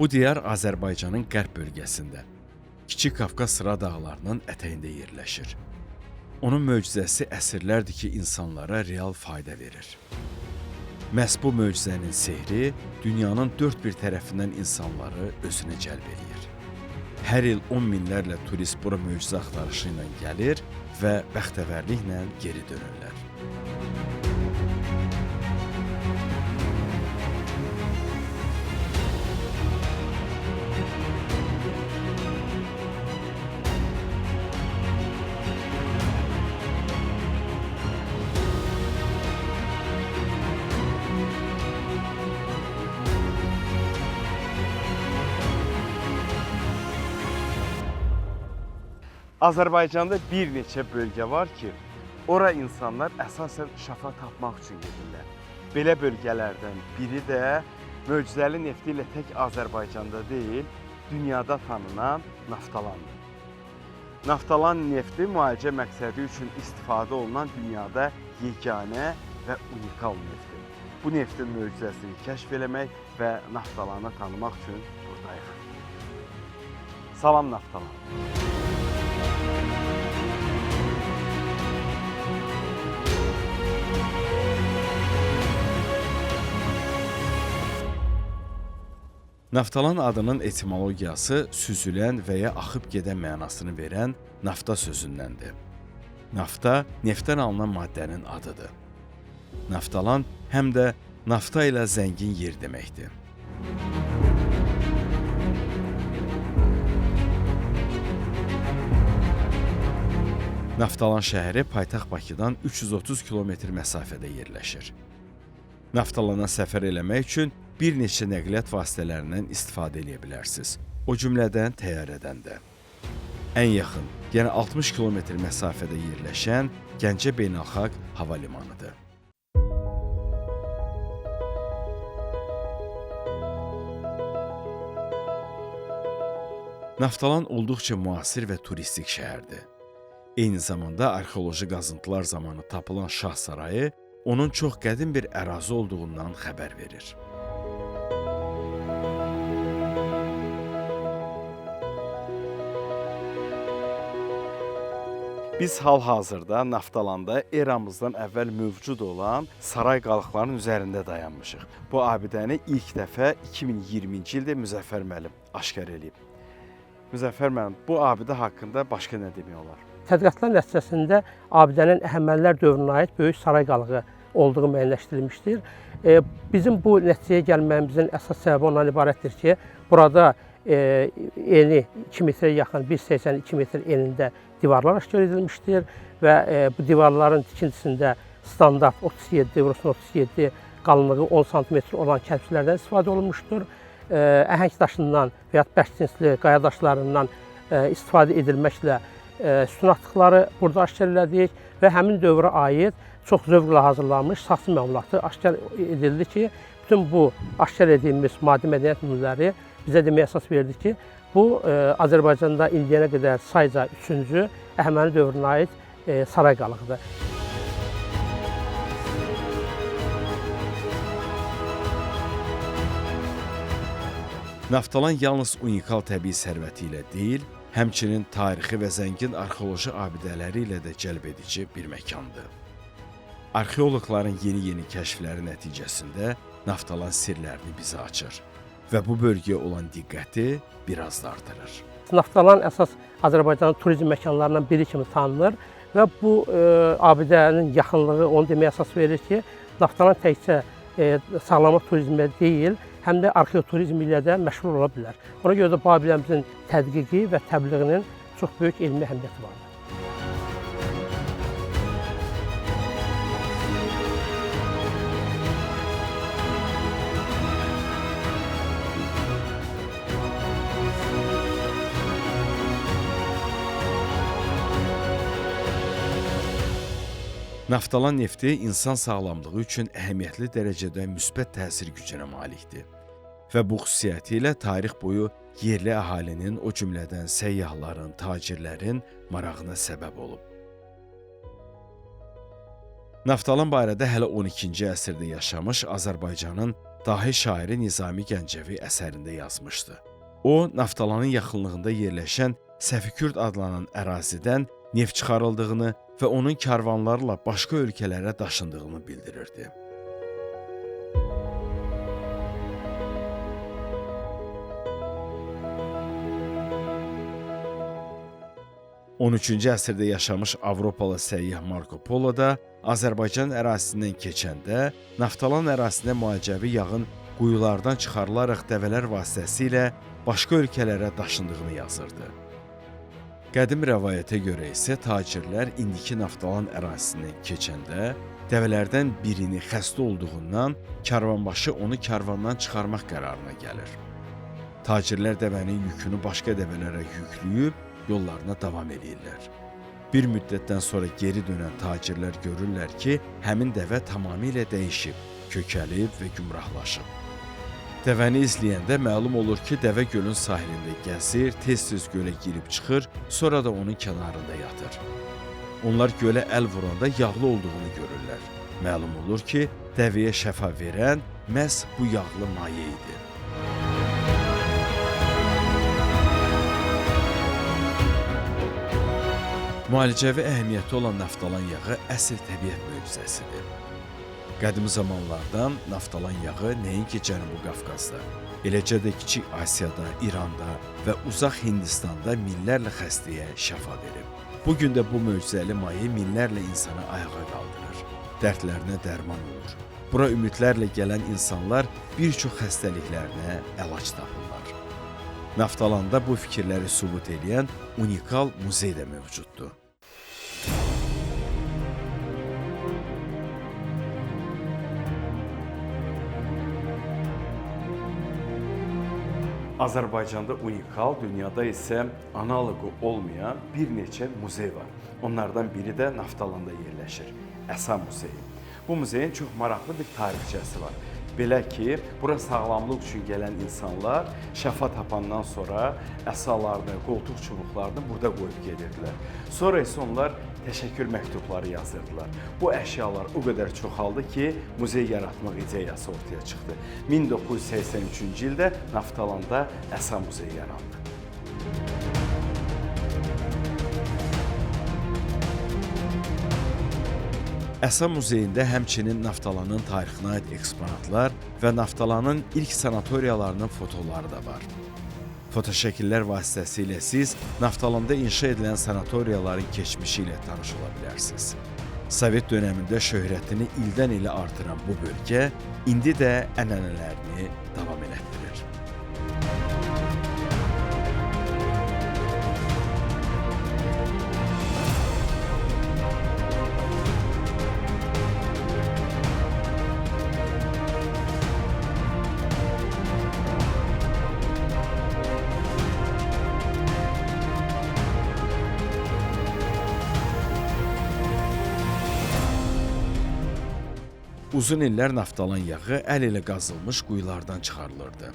Bu diyar Azərbaycanın qərb bölgəsində, Kiçik Qafqaz Sıra dağlarının ətəyində yerləşir. Onun möcüzəsi əsrlərdir ki, insanlara real fayda verir. Məhz bu möcüzənin sehri dünyanın dörd bir tərəfindən insanları özünə cəlb edir. Hər il 10 minlərlə turist bura möcüzə axtarışı ilə gəlir və bəxtəvərliklə geri dönürlər. Azərbaycanda bir neçə bölgə var ki, ora insanlar əsasən şafa tapmaq üçün gedirlər. Belə bölgələrdən biri də möcüzəli nefti ilə tək Azərbaycanda deyil, dünyada tanınan Naftalandır. Naftalan nefti müalicə məqsədi üçün istifadə olunan dünyada yeganə və unikal neftdir. Bu neftin möcüzəsini kəşf eləmək və Naftalanı tanımaq üçün buradayıq. Salam Naftalan. Naftalan adının etimologiyası süzülən və ya axıb gedən mənasını verən nafta sözündəndir. Nafta neftdən alınan maddənin adıdır. Naftalan həm də nafta ilə zəngin yer deməkdir. Naftalan şəhəri paytaxt Bakıdan 330 kilometr məsafədə yerləşir. Naftalana səfər eləmək üçün bir neçə nəqliyyat vasitələrindən istifadə edə bilərsiniz. O cümlədən təyyarədən də. Ən yaxın, yəni 60 kilometr məsafədə yerləşən Gəncə Beynəlxalq Hava Limanıdır. Naftalan olduqca müasir və turistik şəhərdir. Eyni zamanda arxeoloji qazıntılar zamanı tapılan Şah Sarayı onun çox qədim bir ərazi olduğundan xəbər verir. Biz hal-hazırda Naftalanda eramızdan əvvəl mövcud olan saray qalıqlarının üzərində dayanmışıq. Bu abidəni ilk dəfə 2020-ci ildə Müzəffər müəllim aşkar edib. Müzəffər müəllim, bu abidə haqqında başqa nə demək olar? Tədqiqatlar nəticəsində abidənin Əhəmənilər dövrünə aid böyük saray qalığı olduğu müəyyənləşdirilmişdir. Bizim bu nəticəyə gəlməyimizin əsas səbəbi ondan ibarətdir ki, burada eni 2 metrə yaxın 1,82 metr enində divarlar aşkar edilmişdir və bu divarların tikintisində standart 37x37 qalınlığı 10 sm olan kərpiclərdən istifadə olunmuşdur. Əhəng daşından və ya bərk cinsli qaya daşlarından istifadə edilməklə sütun atdıqları burada aşkar elədik və həmin dövrə aid çox zövqlə hazırlanmış saxsı məmulatı aşkar edildi ki, bütün bu aşkar edilmiş maddi mədəniyyət nümunələri bizə deməyə əsas verdi ki, bu Azərbaycanda indiyənə qədər sayca 3-cü Əhəməni dövrünə aid saray qalığıdır. Naftalan yalnız unikal təbii sərvəti ilə deyil, həmçinin tarixi və zəngin arxeoloji abidələri ilə də cəlb edici bir məkandır. Arxeoloqların yeni kəşfləri nəticəsində Naftalan sirlərini bizə açır və bu bölgəyə olan diqqəti biraz da artırır. Naftalan əsas Azərbaycanın turizm məkanlarından biri kimi tanınır və bu abidənin yaxınlığı onu deməyə əsas verir ki, Naftalan təkcə sağlamlıq turizmi deyil, həm də arxeoturizm ilə də məşğul ola bilər. Ona görə də bu abidəmizin tədqiqi və təbliğinin çox böyük elmi əhəmiyyəti vardır. Naftalan nefti insan sağlamlığı üçün əhəmiyyətli dərəcədə müsbət təsir gücünə malikdir və bu xüsusiyyəti ilə tarix boyu yerli əhalinin, o cümlədən səyyahların, tacirlərin marağına səbəb olub. Naftalan barədə hələ 12-ci əsrdə yaşamış Azərbaycanın dahi şairi Nizami Gəncəvi əsərində yazmışdı. O, Naftalanın yaxınlığında yerləşən Səfikürd adlanan ərazidən neft çıxarıldığını və onun karvanlarla başqa ölkələrə daşındığını bildirirdi. 13-cü əsrdə yaşamış Avropalı səyyah Marco Polo da Azərbaycan ərazisindən keçəndə Naftalan ərazisində müalicəvi yağın quyulardan çıxarılaraq dəvələr vasitəsilə başqa ölkələrə daşındığını yazırdı. Qədim rəvayətə görə isə tacirlər indiki Naftalan ərazisindən keçəndə dəvələrdən birini xəstə olduğundan karvanbaşı onu karvandan çıxarmaq qərarına gəlir. Tacirlər dəvənin yükünü başqa dəvələrə yükləyib yollarına davam edirlər. Bir müddətdən sonra geri dönən tacirlər görürlər ki, həmin dəvə tamamilə dəyişib, kökəlib və gümrahlaşıb. Dəvəni izləyəndə məlum olur ki, dəvə gölün sahilində gəzir, tez-tez gölə girib çıxır, sonra da onun kənarında yatır. Onlar gölə əl vuranda yağlı olduğunu görürlər. Məlum olur ki, dəvəyə şəfa verən məhz bu yağlı maye idi. Müalicəvi əhəmiyyəti olan Naftalan yağı əsl təbiət möcüzəsidir. Qədim zamanlardan Naftalan yağı nəinki Cənubi Qafqazda, eləcə də Kiçik Asiyada, İranda və uzaq Hindistanda minlərlə xəstəyə şəfa verib. Bugün də bu möcüzəli maye minlərlə insanı ayağa qaldırır, dərdlərinə dərman olur. Bura ümidlərlə gələn insanlar bir çox xəstəliklərinə əlac tapırlar. Naftalanda bu fikirləri sübut edən unikal muzey də mövcuddur. Azərbaycanda unikal, dünyada isə analoqu olmayan bir neçə muzey var. Onlardan biri də Naftalanda yerləşir, Əsa muzeyi. Bu muzeyin çox maraqlı bir tarixçəsi var. Belə ki, bura sağlamlıq üçün gələn insanlar şəfa tapandan sonra əsalarını, qoltuq çubuqlarını burada qoyub gedirdilər. Sonra isə onlar təşəkkür məktubları yazırdılar. Bu əşyalar o qədər çoxaldı ki, muzey yaratmaq ideyası ortaya çıxdı. 1983-cü ildə Naftalanda Əsa muzeyi yarandı. Əsa muzeyində həmçinin Naftalanın tarixinə aid eksponatlar və Naftalanın ilk sanatoriyalarının fotoları da var. Fotoşəkillər vasitəsilə siz Naftalanda inşa edilən sanatoriyaların keçmişi ilə tanış ola bilərsiniz. Sovet dönəmində şöhrətini ildən ilə artıran bu bölgə indi də ənənələrini davam elətdirir. Uzun illər Naftalan yağı əl ilə qazılmış quyulardan çıxarılırdı.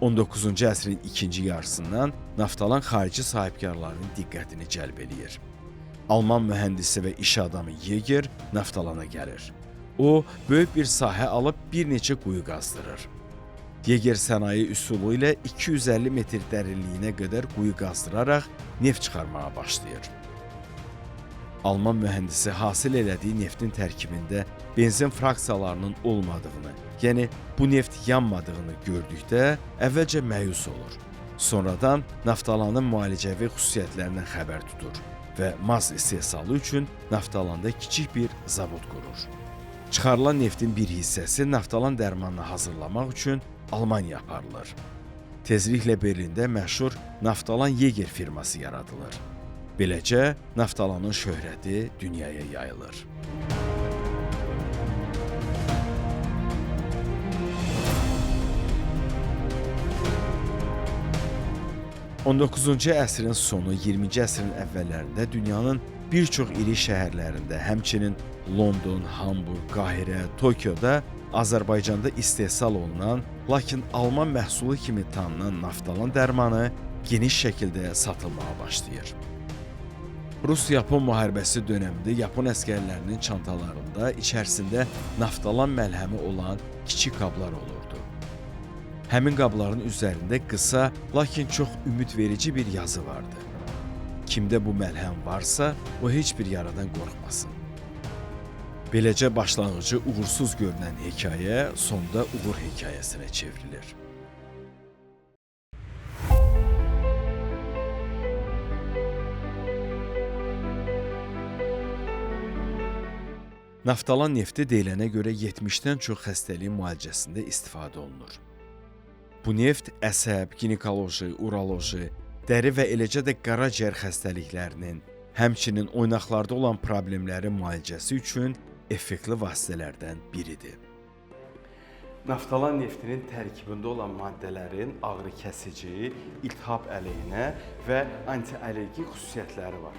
19-cu əsrin ikinci yarısından Naftalan xarici sahibkarların diqqətini cəlb eləyir. Alman mühəndisi və iş adamı Yeger Naftalana gəlir. O, böyük bir sahə alıb bir neçə quyu qazdırır. Yeger sənaye üsulu ilə 250 metr dərinliyinə qədər quyu qazdıraraq neft çıxarmağa başlayır. Alman mühəndisi hasil elədiyi neftin tərkibində benzin fraksiyalarının olmadığını, yəni bu neft yanmadığını gördükdə əvvəlcə məyus olur. Sonradan Naftalanın müalicəvi xüsusiyyətlərindən xəbər tutur və maz istehsalı üçün Naftalanda kiçik bir zavod qurur. Çıxarılan neftin bir hissəsi Naftalan dərmanını hazırlamaq üçün Almaniya aparılır. Tezliklə Berlində məşhur Naftalan Yeger firması yaradılır. Beləcə, Naftalanın şöhrəti dünyaya yayılır. $19-cu əsrin sonu, 20-ci əsrin əvvəllərində dünyanın bir çox iri şəhərlərində, həmçinin London, Hamburg, Qahirə, Tokyoda Azərbaycanda istehsal olunan, lakin Alman məhsulu kimi tanınan Naftalan dərmanı geniş şəkildə satılmağa başlayır. Rus-Yapon müharibəsi dövründə Yapon əsgərlərinin çantalarında içərisində naftalan məlhəmi olan kiçik qablar olurdu. Həmin qabların üzərində qısa, lakin çox ümidverici bir yazı vardı. Kimdə bu məlhəm varsa, o heç bir yaradan qorxmasın. Beləcə başlanğıcı uğursuz görünən hekayə sonda uğur hekayəsinə çevrilir. Naftalan nefti deyilənə görə 70-dən çox xəstəliyin müalicəsində istifadə olunur. Bu neft əsəb, ginekoloji, uroloji, dəri və eləcə də qaraciyər xəstəliklərinin, həmçinin oynaqlarda olan problemlərin müalicəsi üçün effektli vasitələrdən biridir. Naftalan neftinin tərkibində olan maddələrin ağrı kəsici, iltihab əleyhinə və antialergik xüsusiyyətləri var.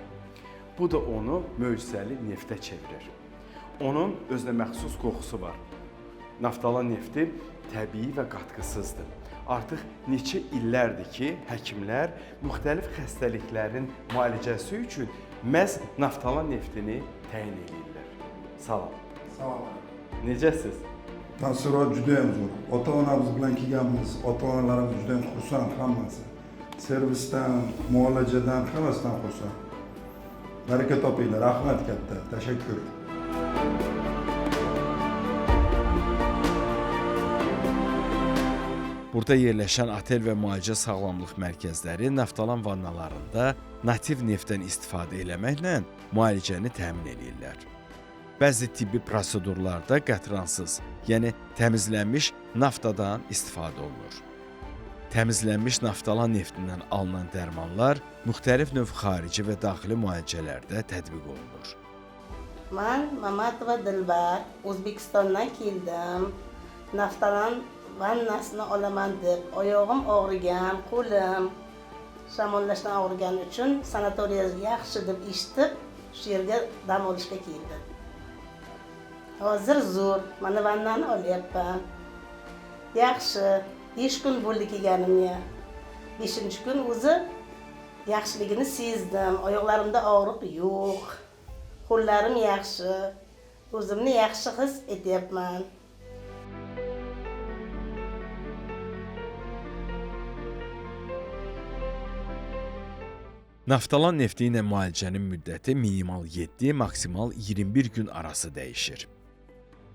Bu da onu möcüzəli neftə çevirir. Onun özünə məxsus qoxusu var. Naftalan nefti təbii və qatqısızdır. Artıq neçə illərdir ki, həkimlər müxtəlif xəstəliklərin müalicəsi üçün məhz naftalan neftini təyin edirlər. Salam. Sağ olun. Necəsiz? Təəssürat cüdəyəm zor. Ota-anamız bilan kelganmiz, ota-onalarimiz judayam xursand hammasi. Servisdan, muolajadan, hammasidan xursand. Baraka topinglar, rahmat katta, tashakkur. Burada yerləşən otel və müalicə sağlamlıq mərkəzləri naftalan vannalarında nativ neftdən istifadə eləməklə müalicəni təmin edirlər. Bəzi tibbi prosedurlarda qətransız, yəni təmizlənmiş naftadan istifadə olunur. Təmizlənmiş naftalan neftindən alınan dərmanlar müxtəlif növ xarici və daxili müalicələrdə tətbiq olunur. Mən Mamatova Dilbar, O'zbekistondan keldim. Naftalan vannasini olaman deb, oyog'im og'rigan, qo'lim shamollashdan og'rigani uchun sanatoriya yaxshi deb eshitib, shu yerga dam olishga keldim. Hozir zo'r, mana vannani olyapman. Yaxshi, 5 kun bo'ldi kelganimga. 5-kun o'zi yaxshiligini sezdim. Oyoqlarimda og'riq yo'q. Qo'llarim yaxshi. O'zimni yaxshi his etyapman. Naftalan nefti ilə müalicənin müddəti minimal 7, maksimal 21 gün arası dəyişir.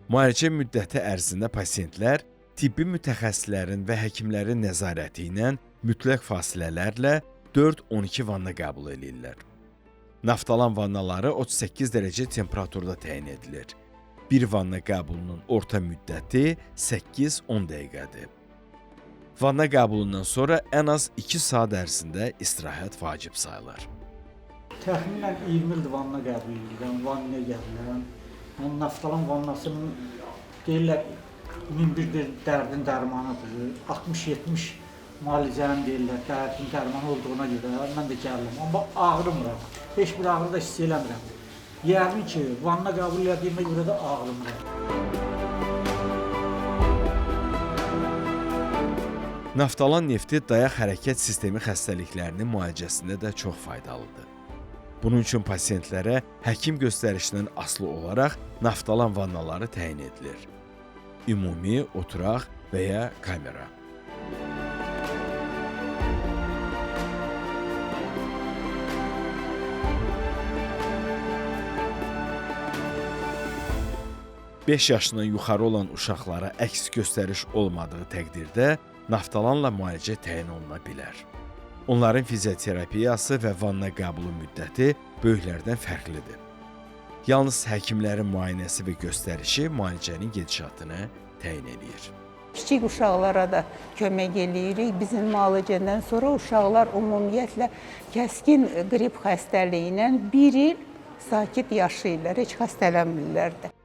Müalicə müddəti ərzində pasientlər tibbi mütəxəssislərin və həkimlərin nəzarəti ilə mütləq fasilələrlə 4-12 vanna qəbul edirlər. Naftalan vannaları 38 dərəcə temperaturda təyin edilir. Bir vanna qəbulunun orta müddəti 8-10 dəqiqədir. Vanna qəbulundan sonra ən az 2 saat ərzində istirahət vacib sayılır. Təxminən 20 ildir vanna qəbul edirəm, vannaya gəlirəm. Onun naftalan vannasının deyirlər 1001 dərdin dərmanıdır, 60-70 müalicənin deyirlər dərdin dərmanı olduğuna görə mən də gəlirəm. Amma ağrımıram, heç bir ağrı da hiss eləmirəm. Yəqin ki, vanna qəbul edildiyimə görə də ağrımıram. Naftalan nefti dayaq hərəkət sistemi xəstəliklərinin müalicəsində də çox faydalıdır. Bunun üçün pasientlərə həkim göstərişindən asılı olaraq naftalan vannaları təyin edilir. Ümumi, oturaq və ya kamera. Beş yaşından yuxarı olan uşaqlara əks göstəriş olmadığı təqdirdə naftalanla müalicə təyin oluna bilər. Onların fizioterapiyası və vanna qəbulu müddəti böyüklərdən fərqlidir. Yalnız həkimlərin müayinəsi və göstərişi müalicənin gedişatını təyin edir. Kiçik uşaqlara da kömək eləyirik. Bizim müalicədən sonra uşaqlar ümumiyyətlə kəskin qrip xəstəliyi ilə 1 il sakit yaşayırlar, heç xəstələnmirlər də.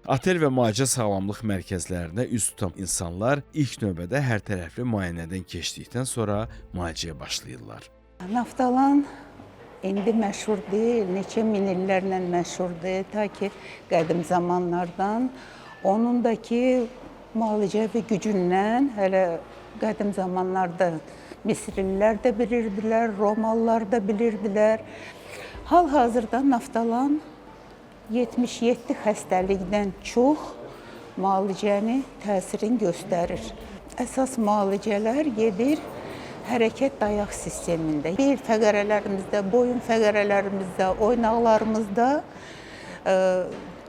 Otel və müalicə sağlamlıq mərkəzlərinə üz tutan insanlar ilk növbədə hər tərəfli müayinədən keçdikdən sonra müalicəyə başlayırlar. Naftalan indi məşhur deyil, neçə min illərlə məşhurdur, ta ki qədim zamanlardan. Onun da ki müalicəvi gücündən hələ qədim zamanlarda Misirlilər də bilirdilər, Romalılar da bilirdilər. Hal-hazırda Naftalan 77 xəstəlikdən çox müalicəni təsirini göstərir. Əsas müalicələr gedir hərəkət dayaq sistemində. Bel fəqərələrimizdə, boyun fəqərələrimizdə, oynaqlarımızda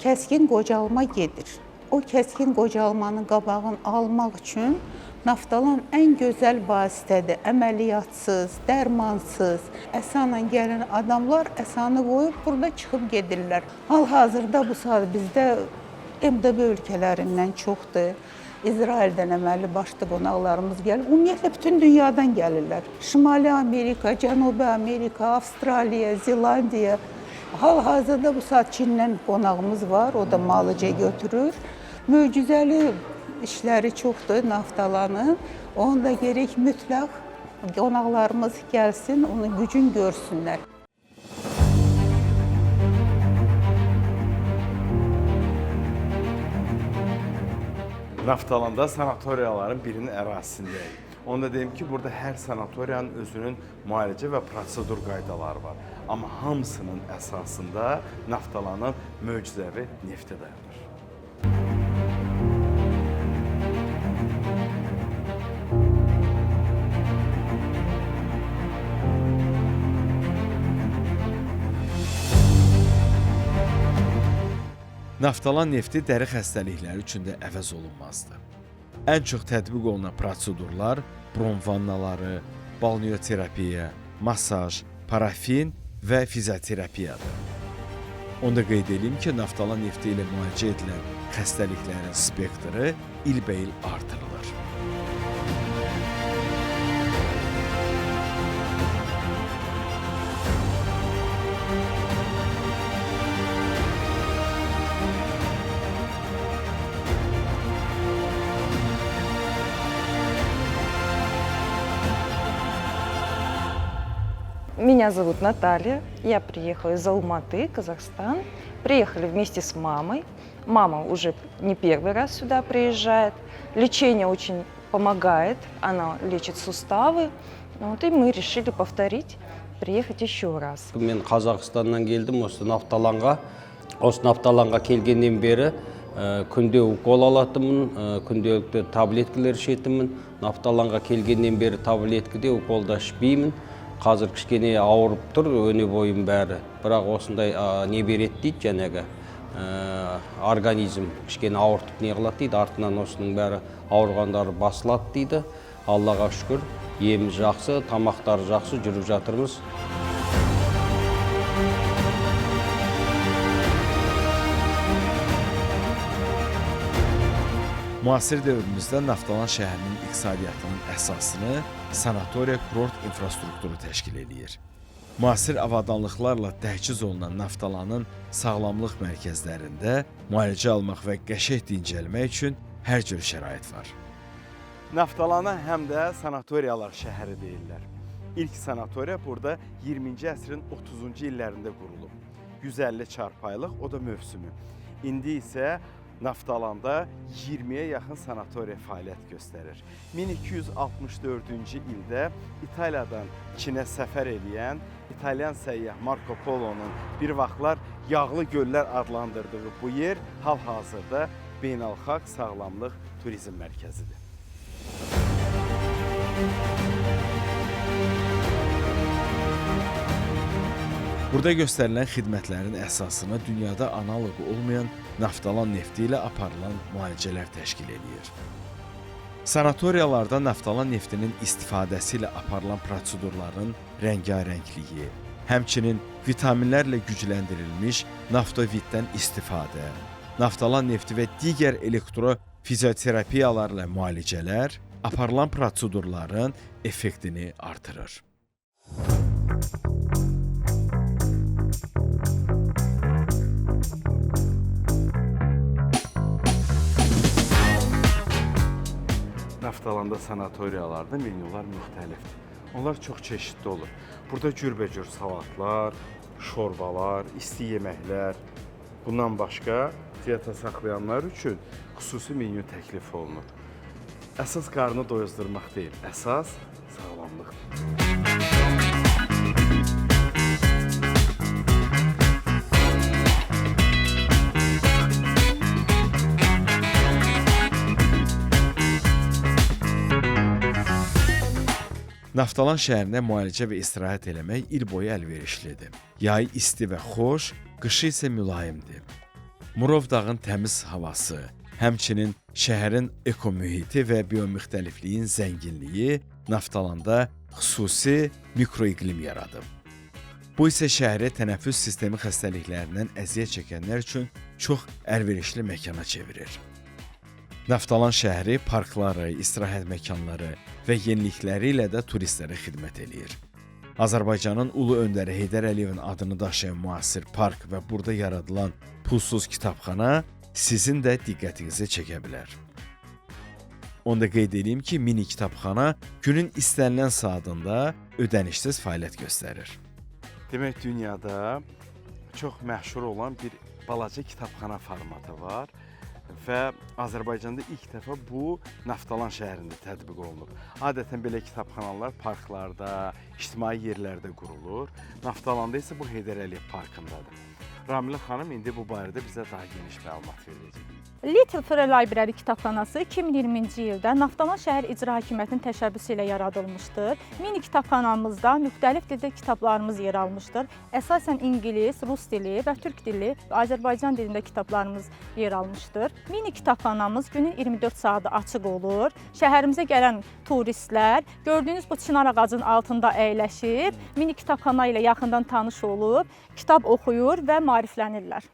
kəskin qocalma gedir. O kəskin qocalmanın qabağını almaq üçün Naftalan ən gözəl vasitədir. Əməliyyatsız, dərmansız, əsanla gələn adamlar əsanı qoyub burada çıxıb gedirlər. Hal-hazırda bu saat bizdə MDB ölkələrindən çoxdur. İsraildən əməlli başlı qonaqlarımız gəlir. Ümumiyyətlə bütün dünyadan gəlirlər. Şimali Amerika, Cənubi Amerika, Avstraliya, Zelandiya. Hal-hazırda bu saat Çindən qonağımız var. O da müalicə götürür. Möcüzəli işləri çoxdur Naftalanın. Onu da gerək mütləq qonaqlarımız gəlsin, onun gücünü görsünlər. Naftalanda sanatoriyaların birinin ərazisindəyik. Onu da deyim ki, burada hər sanatoriyanın özünün müalicə və prosedur qaydaları var. Amma hamısının əsasında Naftalanın möcüzəvi nefti dayanır. Naftalan nefti dəri xəstəlikləri üçün də əvəz olunmazdır. Ən çox tətbiq olunan prosedurlar bron vannaları, balneoterapiya, masaj, parafin və fizioterapiyadır. Onu da qeyd edeyim ki, Naftalan nefti ilə müalicə edilən xəstəliklərin spektri ilbəil artırılır. Меня зовут Наталья, я приехала из Алматы, Казахстан. Приехали вместе с мамой. Мама уже не первый раз сюда приезжает. Лечение очень помогает, она лечит суставы. Вот, и мы решили повторить, приехать еще раз. Мен Қазақстаннан келдім осы Нафталанға. Осы Нафталанға келгеннен бері күнде укол алатынмын, күнделікті таблеткалар ішетінмін. Нафталанға келгеннен бері таблеткіде уколда ішпеймін. Қазір кішкене ауырып тұр, өне бойым бәрі. Бірақ осындай не береді дейді, жәнегі организм кішкене ауыртып не қылады дейді, артынан осының бәрі ауырғандары басылады дейді. Аллаға шүкір, еміз жақсы, тамақтары жақсы, жүріп жатырмыз. Müasir dövrümüzdə Naftalan şəhərinin iqtisadiyyatının əsasını sanatoriya-kurort infrastrukturu təşkil edir. Müasir avadanlıqlarla təhciz olunan Naftalanın sağlamlıq mərkəzlərində müalicə almaq və qəşəng dincəlmək üçün hər cür şərait var. Naftalana həm də sanatoriyalar şəhəri deyirlər. İlk sanatoriya burada 20-ci əsrin 30-cu illərində qurulub. 150 çarpayılıq, o da mövsümü. İndi isə Naftalanda 20-yə yaxın sanatoriya fəaliyyət göstərir. 1264-cü ildə İtaliyadan Çinə səfər edən İtalyan səyyah Marco Polo'nun bir vaxtlar yağlı göllər adlandırdığı bu yer hal-hazırda beynəlxalq sağlamlıq turizm mərkəzidir. Burada göstərilən xidmətlərin əsasını dünyada analoqu olmayan Naftalan nefti ilə aparılan müalicələr təşkil edir. Sanatoriyalarda Naftalan neftinin istifadəsi ilə aparılan prosedurların rəngarəngliyi, həmçinin vitaminlərlə gücləndirilmiş Naftovitdən istifadə, Naftalan nefti və digər elektrofizioterapiyalarla müalicələr aparılan prosedurların effektini artırır. Naftalanda sanatoriyalarda menyular müxtəlifdir. Onlar çox çeşidli olur. Burada cürbəcür salatlar, şorbalar, isti yeməklər. Bundan başqa diyeta saxlayanlar üçün xüsusi menyu təklif olunur. Əsas qarnı doyuzdurmaq deyil, əsas sağlamlıqdır. Naftalan şəhərində müalicə və istirahət eləmək il boyu əlverişlidir. Yay isti və xoş, qışı isə mülayimdir. Murov dağın təmiz havası, həmçinin şəhərin ekomühiti və biomüxtəlifliyin zənginliyi Naftalanda xüsusi mikroiqlim yaradıb. Bu isə şəhəri tənəffüs sistemi xəstəliklərindən əziyyət çəkənlər üçün çox əlverişli məkana çevirir. Naftalan şəhəri parkları, istirahət məkanları və yenilikləri ilə də turistlərə xidmət eləyir. Azərbaycanın ulu öndəri Heydər Əliyevin adını daşıyan müasir park və burada yaradılan pulsuz kitabxana sizin də diqqətinizi çəkə bilər. Onu da qeyd edeyim ki, mini kitabxana günün istənilən saatında ödənişsiz fəaliyyət göstərir. Demək, dünyada çox məşhur olan bir balaca kitabxana formatı var və Azərbaycanda ilk dəfə bu Naftalan şəhərində tətbiq olunub. Adətən belə kitabxanalar parklarda, ictimai yerlərdə qurulur. Naftalanda isə bu Heydər Əliyev parkındadır. Ramilə xanım indi bu barədə bizə daha geniş məlumat verəcək. Little Free Library kitabxanası 2020-ci ildə Naftalan şəhər icra hakimiyyətinin təşəbbüsü ilə yaradılmışdır. Mini kitabxanamızda müxtəlif dildə kitablarımız yer almışdır. Əsasən ingilis, rus dili və türk dili, Azərbaycan dilində kitablarımız yer almışdır. Mini kitabxanamız günün 24 saatı açıq olur. Şəhərimizə gələn turistlər gördüyünüz bu çınar ağacının altında əyləşib, mini kitabxana ilə yaxından tanış olub, kitab oxuyur və maariflənirlər.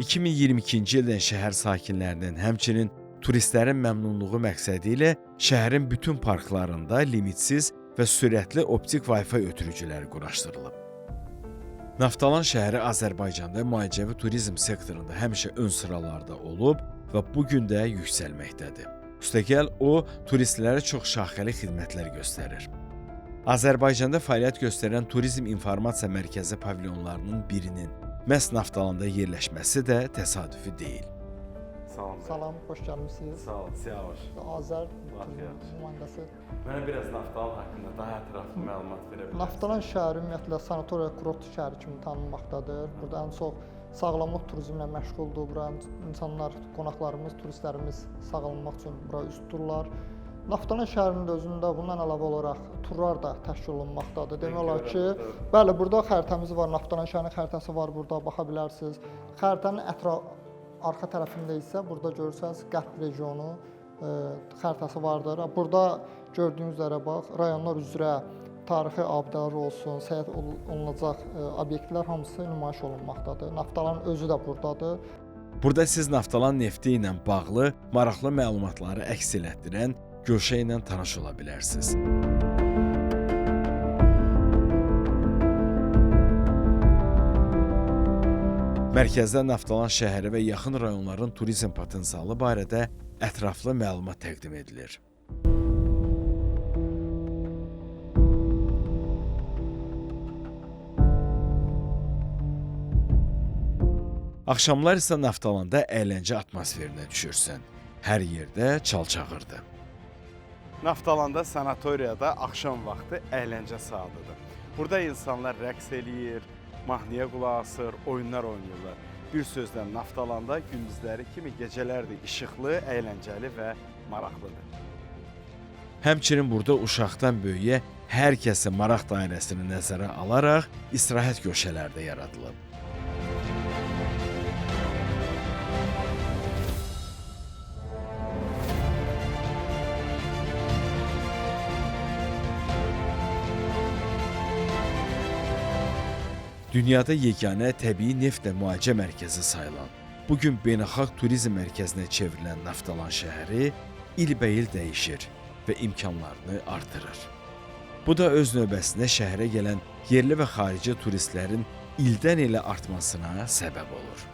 ...2022-ci ildən şəhər sakinlərinin, həmçinin turistlərin məmnunluğu məqsədi ilə şəhərin bütün parklarında limitsiz və sürətli optik Wi-Fi ötürücüləri quraşdırılıb. Naftalan şəhəri Azərbaycanda müalicəvi turizm sektorunda həmişə ön sıralarda olub və bu gün də yüksəlməkdədir. Üstəgəl o, turistlərə çox şaxəli xidmətlər göstərir. Azərbaycanda fəaliyyət göstərən Turizm İnformasiya Mərkəzi pavilyonlarının birinin məhz Naftalanda yerləşməsi də təsadüfi deyil. Salam, xoş gəlmisiniz. Sağ olun, siyavoş. Azər nümayəndəsi. Mənə biraz Naftalan haqqında daha ətraflı məlumat verə bilərsiniz? Naftalan şəhəri ümumiyyətlə sanatoriya kurort şəhəri kimi tanınmaqdadır. Burada ən çox sağlamlıq turizmlə məşğuldur. Bura insanlar, qonaqlarımız, turistlərimiz sağlamlıq üçün bura üz tuturlar. Naftalan şəhərinin özündə bundan əlavə olaraq turlar da təşkil olunmaqdadır. Demək olar ki, bəli, burada xəritəmiz var, Naftalan şəhərinin xəritəsi var, burada baxa bilərsiniz. Xəritənin arxa tərəfində isə burada görürsəniz qərb regionu xəritəsi vardır. Burada gördüyünüz üzrə bax, rayonlar üzrə tarixi abidələr olsun, səyahət olunacaq obyektlər hamısı nümayiş olunmaqdadır. Naftalanın özü də buradadır. Burada siz Naftalan nefti ilə bağlı maraqlı məlumatları əks elətdirən güşə ilə tanış ola bilərsiniz. Mərkəzdə Naftalan şəhəri və yaxın rayonların turizm potensialı barədə ətraflı məlumat təqdim edilir. Axşamlar isə Naftalanda əyləncə atmosferinə düşürsən. Hər yerdə çalçağırdı. Naftalanda sanatoriyada axşam vaxtı əyləncə saatıdır. Burada insanlar rəqs eləyir, mahnıya qulaq asır, oyunlar oynayırlar. Bir sözlə Naftalanda gündüzləri kimi gecələr də işıqlı, əyləncəli və maraqlıdır. Həmçinin burada uşaqdan böyüyə hər kəsin maraq dairəsini nəzərə alaraq istirahət güşələri də yaradılıb. Dünyada yeganə təbii neftlə müalicə mərkəzi sayılan, bugün beynəlxalq turizm mərkəzinə çevrilən Naftalan şəhəri ilbəil dəyişir və imkanlarını artırır. Bu da öz növbəsində şəhərə gələn yerli və xarici turistlərin ildən ilə artmasına səbəb olur.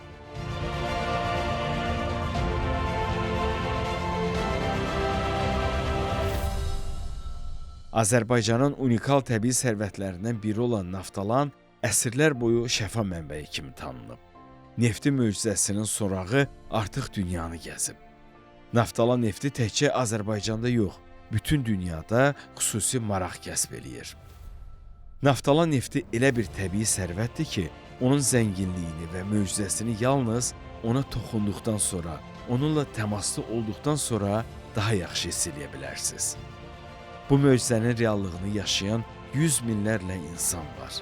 Azərbaycanın unikal təbii sərvətlərindən biri olan Naftalan əsrlər boyu şəfa mənbəyi kimi tanınıb. Nefti möcüzəsinin sorağı artıq dünyanı gəzib. Naftalan nefti təkcə Azərbaycanda yox, bütün dünyada xüsusi maraq kəsb eləyir. Naftalan nefti elə bir təbii sərvətdir ki, onun zənginliyini və möcüzəsini yalnız ona toxunduqdan sonra, onunla təmaslı olduqdan sonra daha yaxşı hiss edə bilərsiniz. Bu möcüzənin reallığını yaşayan yüz minlərlə insan var.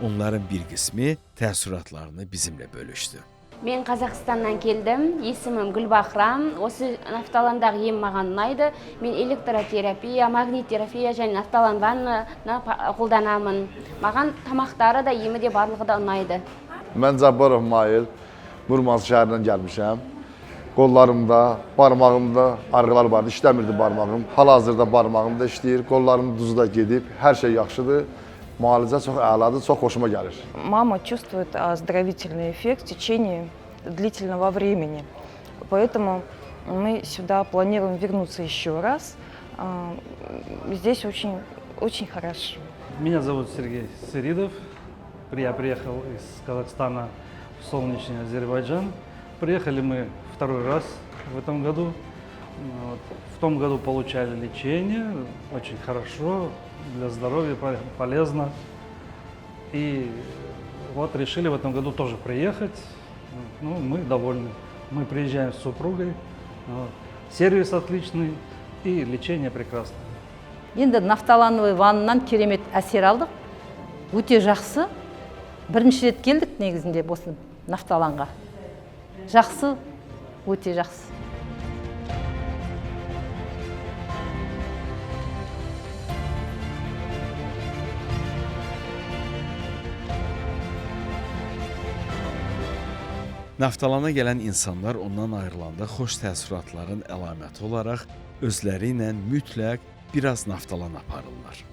Onların bir qismi təəssüratlarını bizimlə bölüşdü. Мен Қазақстаннан келдім, есімім Гүлбахрам. Осы нафталандағы ем маған ұнайды. Мен электротерапия, магниттерапия және нафталан ваннаны қолданамын. Маған тамақтары да, емі де барлығы да ұнайды. Mən Cabbarov Mail, Murmansk şəhərindən gəlmişəm. Qollarımda, barmağımda arıqlar vardı, işləmirdi barmağım. Hal-hazırda barmağım da işləyir, qollarım duzda gedib, hər şey yaxşıdır. Müalicə çox əladır, çox xoşuma gəlir. Мама чувствует оздоровительный эффект в течение длительного времени. Поэтому мы сюда планируем вернуться еще раз. Здесь очень хорошо. Меня зовут Сергей Сыридов. Я приехал из Казахстана в солнечный Азербайджан. Приехали мы второй раз в этом году. В том году получали лечение, очень хорошо, для здоровья полезно. И вот решили в этом году тоже приехать. Ну, мы довольны. Мы приезжаем с супругой. Сервис отличный и лечение прекрасное. Енді нафталановый ваннан керемет әсер алдық. Өте жақсы. Бірінші рет келдік негізінде осы нафталанға. Жақсы, өте жақсы. Naftalana gələn insanlar ondan ayrılanda xoş təəssüratların əlaməti olaraq özləri ilə mütləq biraz naftalan aparırlar.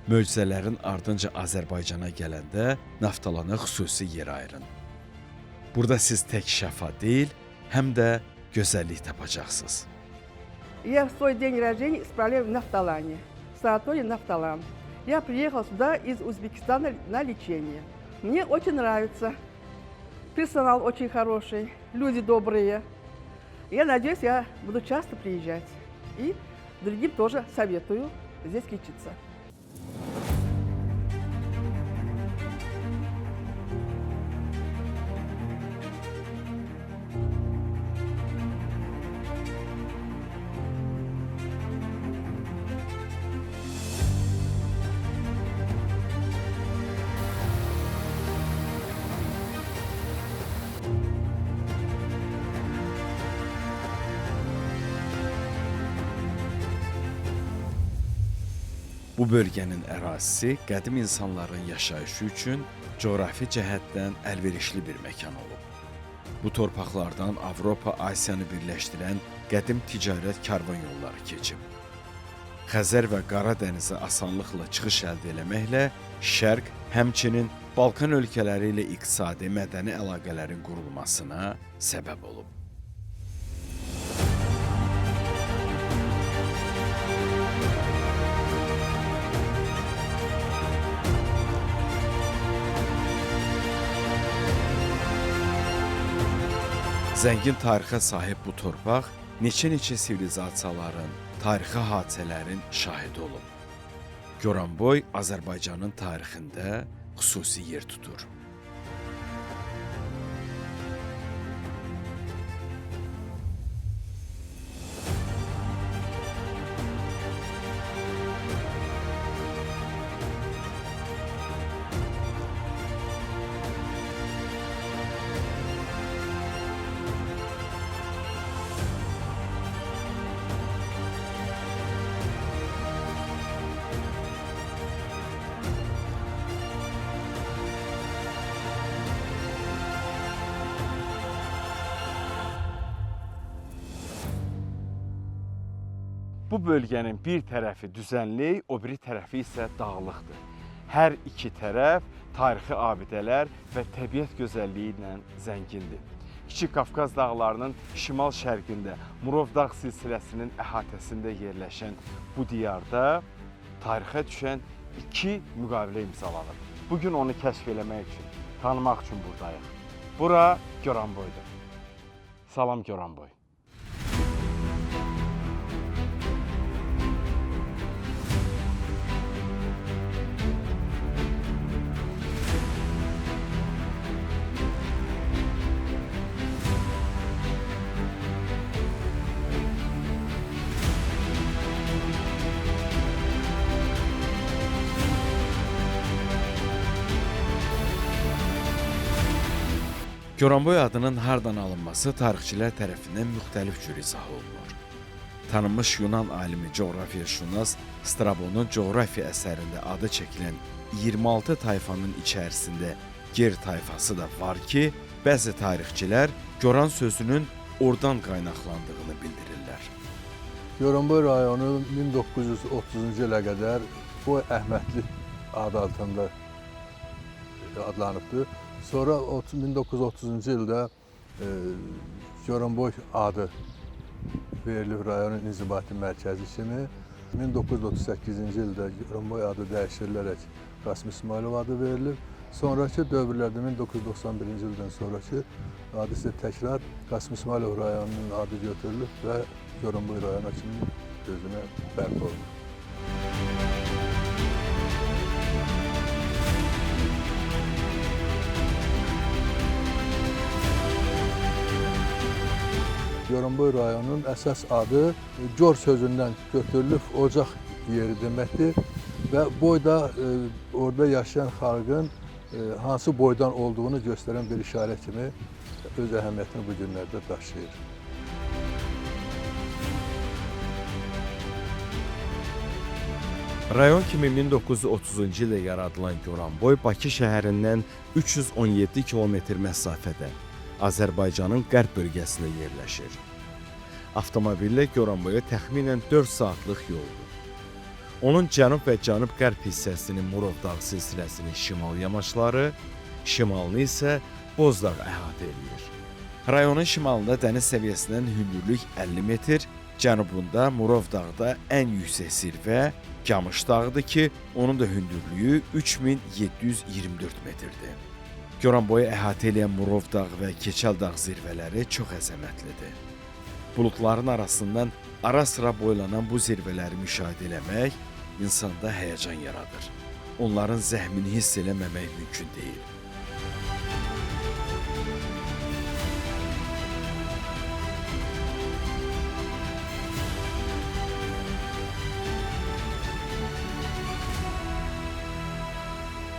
Möcüzələrin ardınca Azərbaycana gələndə naftalana xüsusi yer ayırın. Burada siz tək şəfa deyil, həm də gözəllik tapacaqsınız. Я в свой день рождения исправляю в Нафталане, в санатории Нафталан. Я приехал сюда из Узбекистана на лечение. Мне очень нравится. Персонал очень хороший, люди добрые. Я надеюсь, я буду часто приезжать. И другим тоже советую здесь лечиться. Bu bölgənin ərazisi qədim insanların yaşayışı üçün coğrafi cəhətdən əlverişli bir məkan olub. Bu torpaqlardan Avropa, Asiyanı birləşdirən qədim ticarət karvan yolları keçib. Xəzər və Qara dənizə asanlıqla çıxış əldə eləməklə Şərq, həmçinin Balkan ölkələri ilə iqtisadi, mədəni əlaqələrin qurulmasına səbəb olub. Zəngin tarixə sahib bu torpaq neçə sivilizasiyaların, tarixi hadisələrin şahidi olub. Goranboy Azərbaycanın tarixində xüsusi yer tutur. Bu bölgənin bir tərəfi düzənlik, o biri tərəfi isə dağlıqdır. Hər iki tərəf tarixi abidələr və təbiət gözəlliyi ilə zəngindir. Kiçik Qafqaz dağlarının şimal-şərqində Murov dağ silsiləsinin əhatəsində yerləşən bu diyarda tarixə düşən iki müqavilə imzalanıb. Bugün onu kəşf eləmək üçün, tanımaq üçün buradayıq. Bura Goranboydur. Salam Goranboy. Goranboy adının hardan alınması tarixçilər tərəfindən müxtəlif cür izah olunur. Tanınmış Yunan alimi coğrafiyaşünas Strabonun coğrafiya əsərində adı çəkilən 26 tayfanın içərisində Ger tayfası da var ki, bəzi tarixçilər Goran sözünün oradan qaynaqlandığını bildirirlər. Goranboy rayonu 1930-cu ilə qədər Boy Əhmədli adı altında adlanıbdır. Sonra 1930-cu ildə Goranboy adı verilib rayonun inzibati mərkəzi kimi. 1938-ci ildə Goranboy adı dəyişdirilərək Qasım İsmailov adı verilib. Sonraki dövrlərdə 1991-ci ildən sonraki adı isə təkrar Qasım İsmailov rayonunun adı götürülüb və Goranboy rayonu kimi özünə bərpa olunur. Goranboy rayonunun əsas adı Gor sözündən götürülüb, ocaq yeri deməkdir və boy da orada yaşayan xalqın hansı boydan olduğunu göstərən bir işarə kimi öz əhəmiyyətini bu günlərdə daşıyır. Rayon kimi 1930-cu ildə yaradılan Goranboy Bakı şəhərindən 317 kilometr məsafədə Azərbaycanın qərb bölgəsində yerləşir. Avtomobillə Goranboya təxminən 4 saatlıq yoldur. Onun cənub və cənub-qərb hissəsinin Murov Dağ silsiləsinin şimal yamaçları, şimalını isə Bozdağ əhatə edir. Rayonun şimalında dəniz səviyyəsindən hündürlük 50 metr, cənubunda Murov Dağda ən yüksək zirvə Camış Dağıdır ki, onun da hündürlüyü 3724 metrdir. Goranboyu əhatə edən Murov Dağ və Keçəl Dağ zirvələri çox əzəmətlidir. Buludların arasından ara-sıra boylanan bu zirvələri müşahidə eləmək insanda həyəcan yaradır. Onların zəhmini hiss eləməmək mümkün deyil.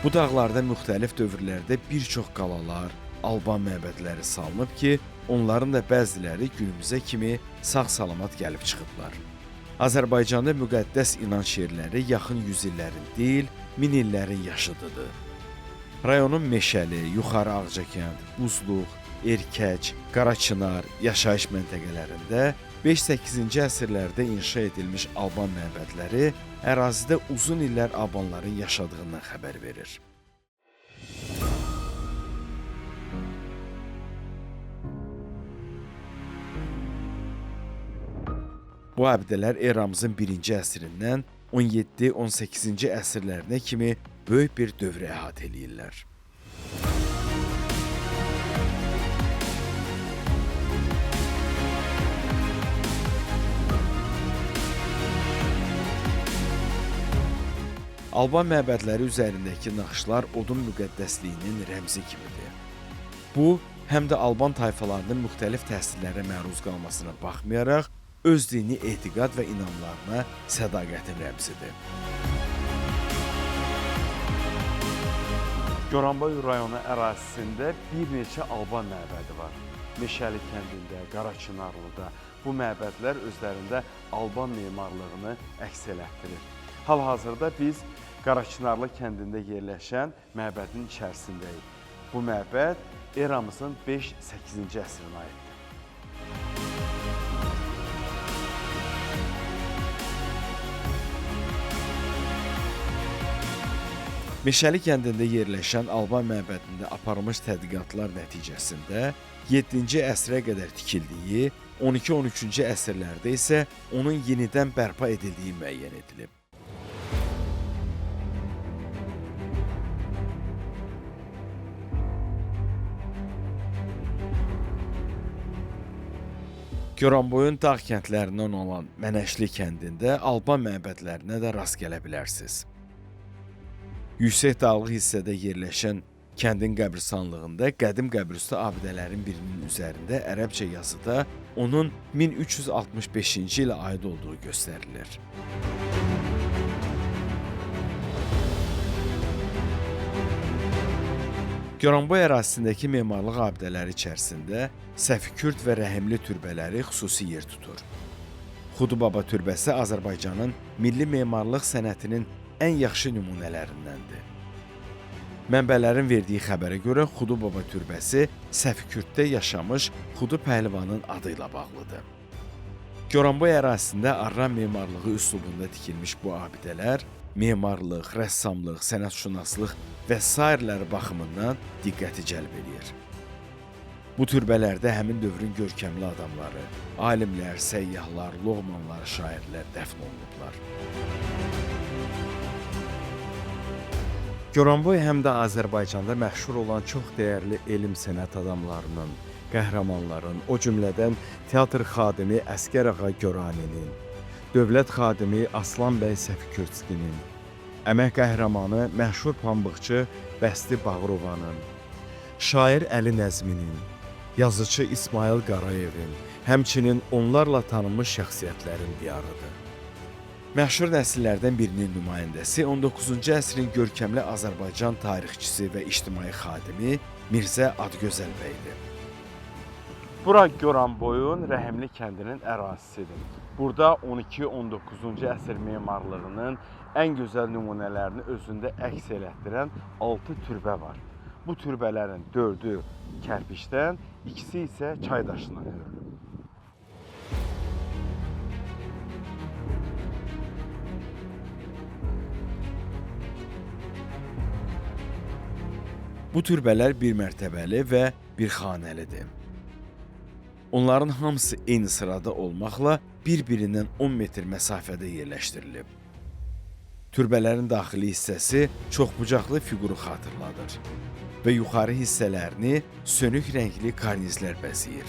Bu dağlarda müxtəlif dövrlərdə bir çox qalalar, Alban məbədləri salınıb ki, onların da bəziləri günümüzə kimi sağ-salamat gəlib çıxıblar. Azərbaycanda müqəddəs inanc yerləri yaxın yüzillərin deyil, min illərin yaşıdıdır. Rayonun Meşəli, Yuxarı Ağcakənd, Buzluq, Erkəc, Qaraçınar yaşayış məntəqələrində 5-8-ci əsrlərdə inşa edilmiş Alban məbədləri ərazidə uzun illər Albanların yaşadığından xəbər verir. Bu abidələr eramızın 1-ci əsrindən 17-18-ci əsrlərinə kimi böyük bir dövrü əhatə eləyirlər. Alban məbədləri üzərindəki naxışlar odun müqəddəsliyinin rəmzi kimidir. Bu, həm də Alban tayfalarının müxtəlif təsirlərə məruz qalmasına baxmayaraq, öz dini etiqad və inanlarına sədaqətin rəmzidir. Goranboy rayonu ərazisində bir neçə Alban məbədi var. Meşəli kəndində, Qaraçınarlıda bu məbədlər özlərində Alban memarlığını əks elətdirir. Hal-hazırda biz Qaraçınarlı kəndində yerləşən məbədin içərisindəyik. Bu məbəd eramızın 5-8-ci əsrinə aiddir. Meşəli kəndində yerləşən Alban məbədində aparılmış tədqiqatlar nəticəsində 7-ci əsrə qədər tikildiyi, 12-13-cü əsrlərdə isə onun yenidən bərpa edildiyi müəyyən edilib. Goranboyun dağ kəndlərindən olan Mənəşli kəndində Alban məbədlərinə də rast gələ bilərsiniz. Yüksək dağlıq hissədə yerləşən kəndin qəbirstanlığında qədim qəbirüstü abidələrin birinin üzərində ərəbcə yazıda onun 1365-ci ilə aid olduğu göstərilir. Goranboy ərazisindəki memarlıq abidələri içərisində Səfikürd və Rəhimli türbələri xüsusi yer tutur. Xudubaba türbəsi Azərbaycanın milli memarlıq sənətinin ən yaxşı nümunələrindəndir. Mənbələrin verdiyi xəbərə görə Xudubaba türbəsi Səfikürddə yaşamış Xudu pəhlivanın adı ilə bağlıdır. Goranboy ərazisində Arran memarlığı üslubunda tikilmiş bu abidələr memarlıq, rəssamlıq, sənətşünaslıq və sairələri baxımından diqqəti cəlb edir. Bu türbələrdə həmin dövrün görkəmli adamları, alimlər, səyyahlar, loğmanlar, şairlər dəfn olunublar. Goranboy həm də Azərbaycanda məşhur olan çox dəyərli elm sənət adamlarının, qəhrəmanların, o cümlədən teatr xadimi Əsgər ağa Goraninin, dövlət xadimi Aslan bəy Səfikürtskinin, əmək qəhrəmanı məşhur pambıqçı Bəsti Bağırovanın, şair Əli Nəzminin, yazıcı İsmail Qarayevin, həmçinin onlarla tanınmış şəxsiyyətlərin diyarıdır. Məşhur nəsillərdən birinin nümayəndəsi 19-cu əsrin görkəmli Azərbaycan tarixçisi və ictimai xadimi Mirzə Adgözəl bəydir. Bura Goranboyun Rəhimli kəndinin ərazisidir. Burada 12-19-cu əsr memarlığının ən gözəl nümunələrini özündə əks elətdirən 6 türbə var. Bu türbələrin 4-ü kərpişdən, ikisi isə çay daşından hörülüb. Bu türbələr bir mərtəbəli və bir xanəlidir. Onların hamısı eyni sırada olmaqla bir-birindən 10 metr məsafədə yerləşdirilib. Türbələrin daxili hissəsi çoxbucaqlı fiquru xatırladır və yuxarı hissələrini sönük rəngli karnizlər bəzəyir.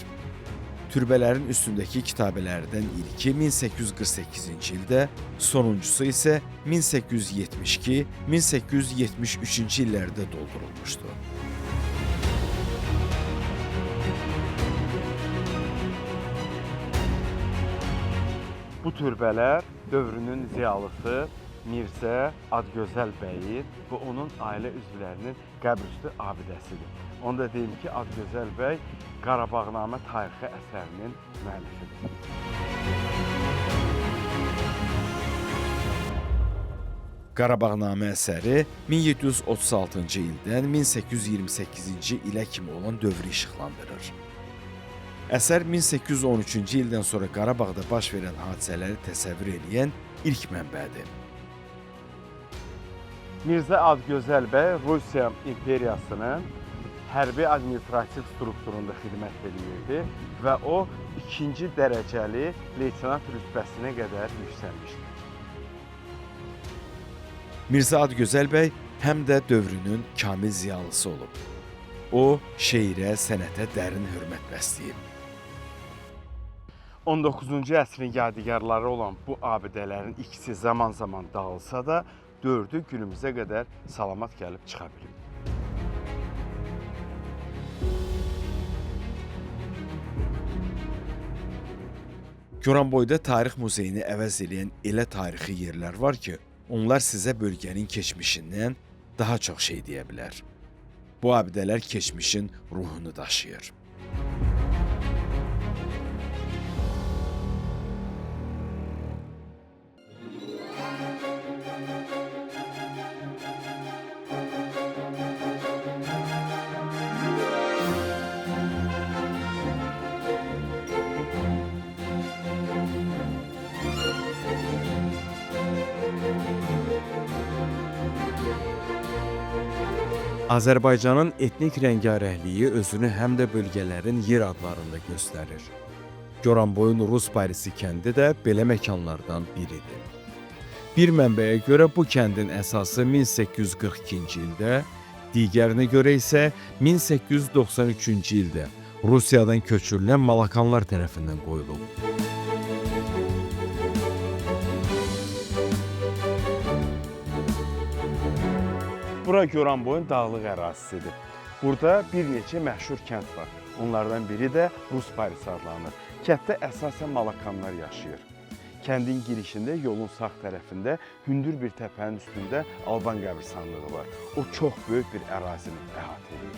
Türbələrin üstündəki kitabələrdən ilki 1848-ci ildə, sonuncusu isə 1872-1873-cü illərdə doldurulmuşdu. Bu türbələr dövrünün ziyalısı Mirzə Adgözəl bəyin və onun ailə üzvlərinin qəbrüstü abidəsidir. Onu da deyim ki, Adgözəl bəy Qarabağnamə tarixi əsərinin müəllifidir. Qarabağnamə əsəri 1736-cı ildən 1828-ci ilə kimi olan dövrü işıqlandırır. Əsər 1813-cü ildən sonra Qarabağda baş verən hadisələri təsəvvür edən ilk mənbədir. Mirzə Adgözəl bəy Rusiya imperiyasının hərbi administrativ strukturunda xidmət edirdi və o 2-ci dərəcəli leytenant rütbəsinə qədər yüksəlmişdir. Mirzə Adgözəl bəy həm də dövrünün kamil ziyalısı olub. O, şeirə, sənətə dərin hörmət bəsləyib. 19-cu əsrin yadigarları olan bu abidələrin ikisi zaman-zaman dağılsa da, 4-ü günümüzə qədər salamat gəlib çıxa bilib. Goranboyda tarix muzeyini əvəz edən elə tarixi yerlər var ki, onlar sizə bölgənin keçmişindən daha çox şey deyə bilər. Bu abidələr keçmişin ruhunu daşıyır. Azərbaycanın etnik rəngarəhliyi özünü həm də bölgələrin yer adlarında göstərir. Goranboyun Rus Parisi kəndi də belə məkanlardan biridir. Bir mənbəyə görə bu kəndin əsası 1842-ci ildə, digərinə görə isə 1893-cü ildə Rusiyadan köçürülən Malakanlar tərəfindən qoyulub. Bura Goranboyun dağlıq ərazisidir. Burada bir neçə məşhur kənd var. Onlardan biri də Rus Parisi adlanır. Kənddə əsasən Malakanlar yaşayır. Kəndin girişində, yolun sağ tərəfində hündür bir təpənin üstündə Alban qəbristanlığı var. O çox böyük bir ərazini əhatə edir.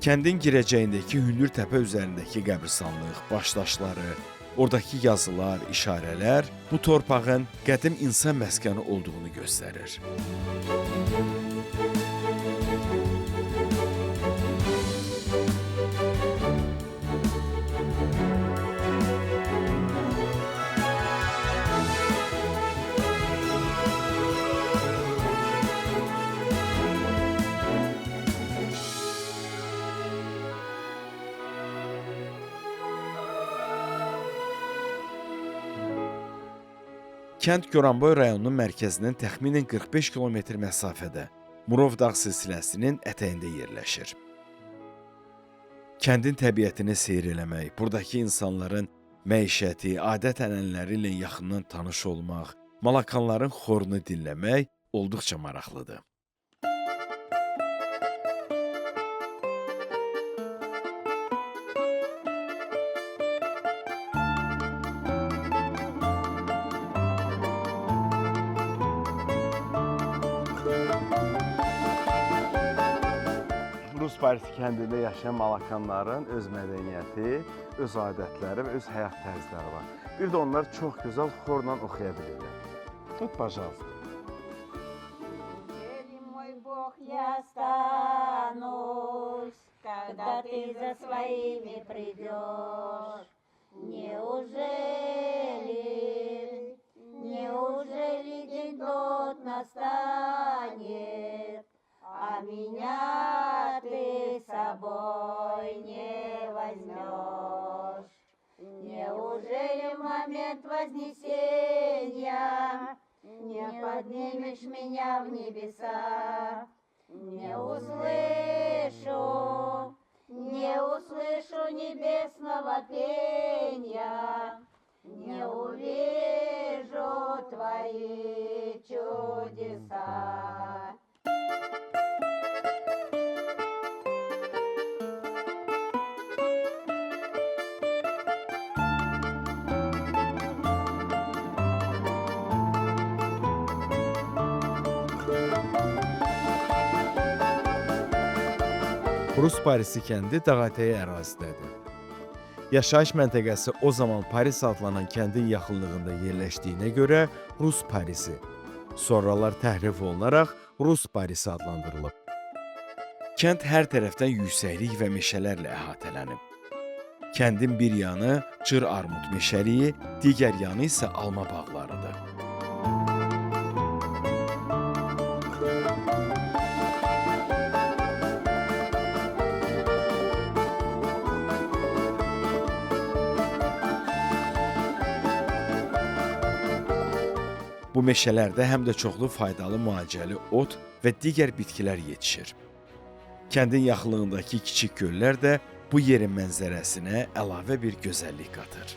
Kəndin girəcəyindəki hündür təpə üzərindəki qəbristanlıq, başdaşları, oradakı yazılar, işarələr bu torpağın qədim insan məskəni olduğunu göstərir. Kənd Goranboy rayonunun mərkəzindən təxminən 45 km məsafədə Murov dağ silsiləsinin ətəyində yerləşir. Kəndin təbiətini seyr eləmək, buradakı insanların məişəti, adət-ənənələri ilə yaxından tanış olmaq, malakanların xorunu dinləmək olduqca maraqlıdır. Rus Parisi kəndində yaşayan malakanların öz mədəniyyəti, öz adətləri və öz həyat tərzləri var. Bir də onlar çox gözəl xorla oxuya bilirlər. Tut, пожалуйста. Когда ты за своими придешь, неужели день тот настанет, а меня ты с собой не возьмешь? Неужели в момент вознесения не поднимешь меня в небеса? Не услышу небесного пения, не увижу твои чудеса. Rus Parisi kəndi dağətəyi ərazidədir. Yaşayış məntəqəsi o zaman Paris adlanan kəndin yaxınlığında yerləşdiyinə görə Rus Parisi, sonralar təhrif olunaraq Rus Parisi adlandırılıb. Kənd hər tərəfdən yüksəklik və meşələrlə əhatələnib. Kəndin bir yanı cır armud meşəliyi, digər yanı isə alma bağlarıdır. Bu meşələrdə həm də çoxlu faydalı müalicəli ot və digər bitkilər yetişir. Kəndin yaxınlığındakı kiçik göllər də bu yerin mənzərəsinə əlavə bir gözəllik qatır.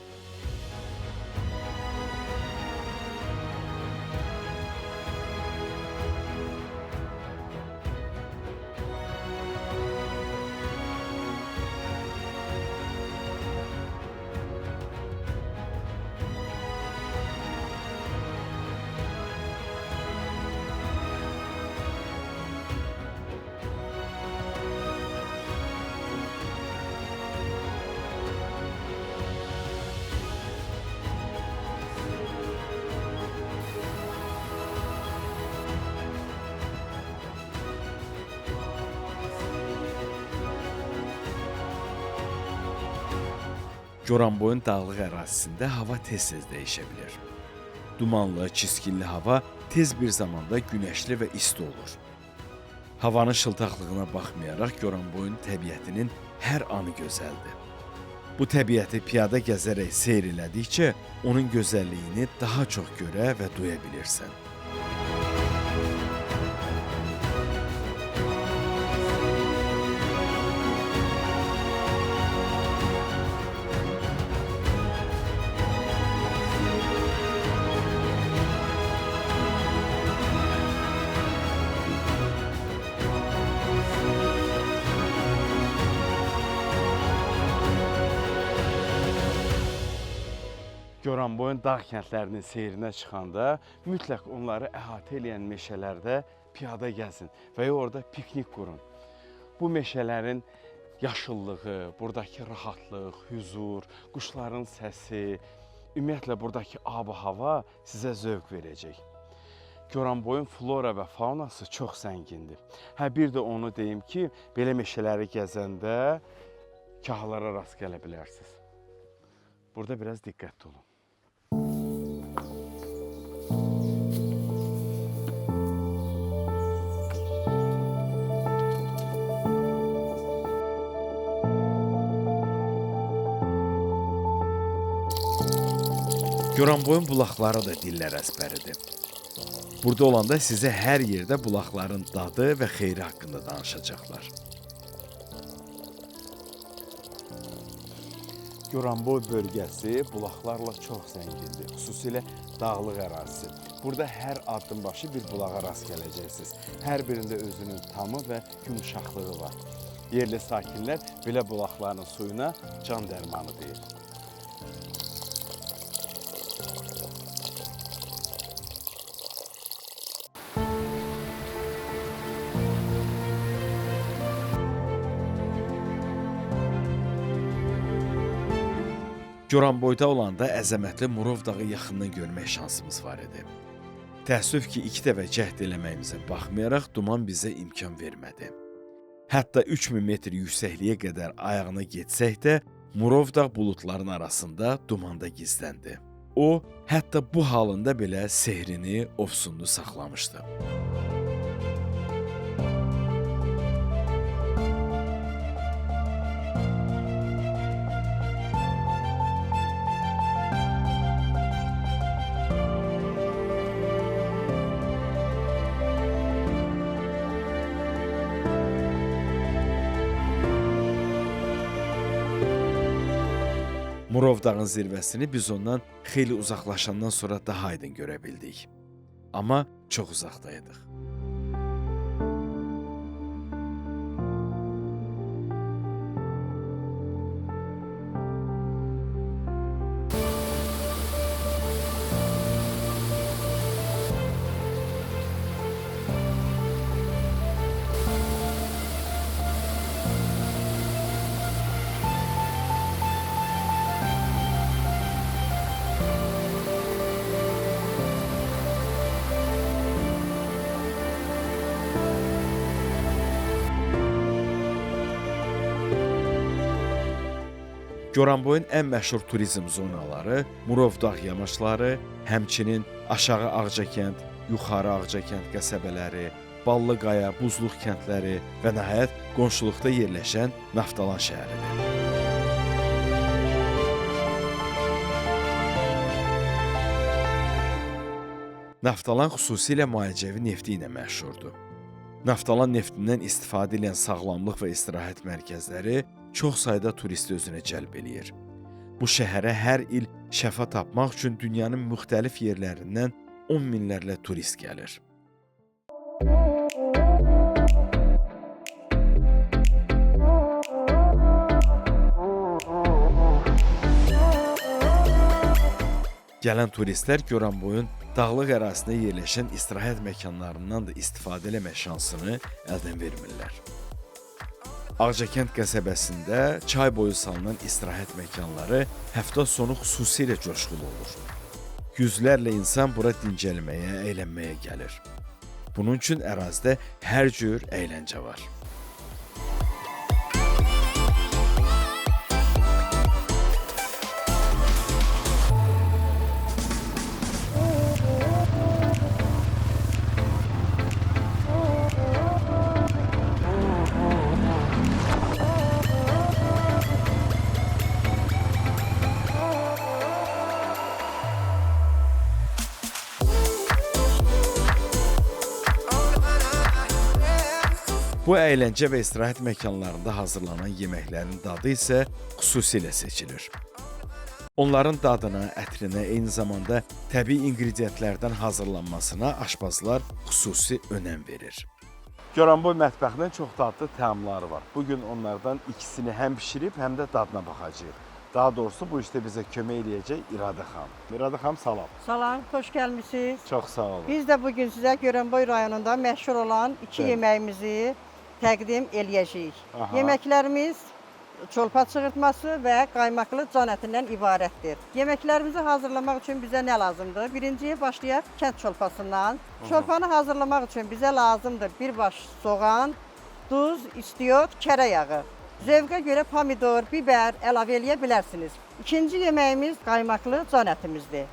Goranboyun dağlıq ərazisində hava tez-tez dəyişə bilir. Dumanlı, çiskinli hava tez bir zamanda günəşli və isti olur. Havanın şıltaqlığına baxmayaraq Goranboyun təbiətinin hər anı gözəldir. Bu təbiəti piyada gəzərək seyr elədikcə onun gözəlliyini daha çox görə və duya bilirsən. Goranboyun dağ kəndlərinin seyrinə çıxanda mütləq onları əhatə edən meşələrdə piyada gəzin və ya orada piknik qurun. Bu meşələrin yaşıllığı, buradakı rahatlıq, huzur, quşların səsi, ümumiyyətlə buradakı ab-hava sizə zövq verəcək. Goranboyun flora və faunası çox zəngindir. Bir də onu deyim ki, belə meşələri gəzəndə kahlara rast gələ bilərsiniz. Burada biraz diqqətli olun. Goranboyun bulaqları da dillər əzbəridir. Burada olanda sizə hər yerdə bulaqların dadı və xeyri haqqında danışacaqlar. Goranboy bölgəsi bulaqlarla çox zəngindir, xüsusilə dağlıq ərazisi. Burada hər addım başı bir bulağa rast gələcəksiniz. Hər birində özünün tamı və yumuşaqlığı var. Yerli sakinlər belə bulaqların suyuna can dərmanı deyir. Goranboyda olanda əzəmətli Murov dağı yaxından görmək şansımız var idi. Təəssüf ki, 2 dəfə cəhd eləməyimizə baxmayaraq duman bizə imkan vermədi. Hətta 3000 metr yüksəkliyə qədər ayağına getsək də, Murov dağ buludların arasında dumanda gizləndi. O, hətta bu halında belə sehrini, ofsununu saxlamışdı. Murov dağın zirvəsini biz ondan xeyli uzaqlaşandan sonra daha aydın görə bildik. Amma çox uzaqdaydıq. Goranboyun ən məşhur turizm zonaları Murov dağ yamaçları, həmçinin Aşağı Ağcakənd, Yuxarı Ağcakənd qəsəbələri, Ballıqaya, Buzluq kəndləri və nəhayət qonşuluqda yerləşən Naftalan şəhəridir. Naftalan xüsusilə müalicəvi nefti ilə məşhurdur. Naftalan neftindən istifadə edən sağlamlıq və istirahət mərkəzləri çox sayda turisti özünə cəlb eləyir. Bu şəhərə hər il şəfa tapmaq üçün dünyanın müxtəlif yerlərindən 10 minlərlə turist gəlir. Gələn turistlər Goranboyun dağlıq ərazisində yerləşən istirahət məkanlarından da istifadə eləmə şansını əldən vermirlər. Ağcakənd qəsəbəsində çay boyu salınan istirahət məkanları həftə sonu xüsusilə coşqulu olur. Yüzlərlə insan bura dincəlməyə, əylənməyə gəlir. Bunun üçün ərazidə hər cür əyləncə var. Bu əyləncə və istirahət məkanlarında hazırlanan yeməklərin dadı isə xüsusilə seçilir. Onların dadına, ətrinə, eyni zamanda təbii ingrediyentlərdən hazırlanmasına aşpazlar xüsusi önəm verir. Goranboy mətbəxinin çox dadlı təamları var. Bugün onlardan ikisini həm bişirib, həm də dadına baxacağıq. Daha doğrusu bu işte bize kömək eləyəcək İradə xanım. İradə xanım salam. Salam, xoş gəlmisiniz. Çox sağ olun. Biz də bugün sizə Görənboy rayonunda məşhur olan iki Bəli. yeməyimizi təqdim eləyəcəyik. Aha. Yeməklərimiz çolpa çığırtması və qaymaqlı can ətindən ibarətdir. Yeməklərimizi hazırlamaq üçün bizə nə lazımdır? Birinciyə başlayaq kənd çolpasından. Çolpanı hazırlamaq üçün bizə lazımdır bir baş soğan, duz, istiot, kərə yağı. Zövqə görə pomidor, biber əlavə eləyə bilərsiniz. İkinci yeməyimiz qaymaqlı can ətimizdir.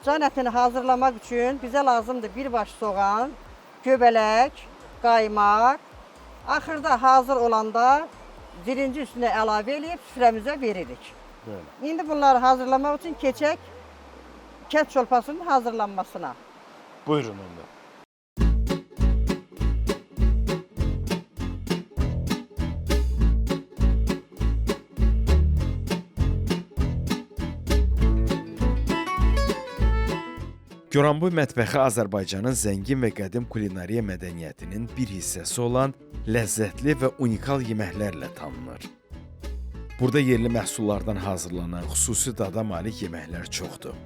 Can ətini hazırlamaq üçün bizə lazımdır bir baş soğan, göbələk, qaymaq. Axırda hazır olanda birinci üstünə əlavə eləyib süfrəmizə veririk. Böyle. İndi bunları hazırlamaq üçün keçək kənd çolpasının hazırlanmasına. Buyurun onda. Goranboy mətbəxi Azərbaycanın zəngin və qədim kulinariya mədəniyyətinin bir hissəsi olan ləzzətli və unikal yeməklərlə tanınır. Burada yerli məhsullardan hazırlanan xüsusi dada malik yeməklər çoxdur.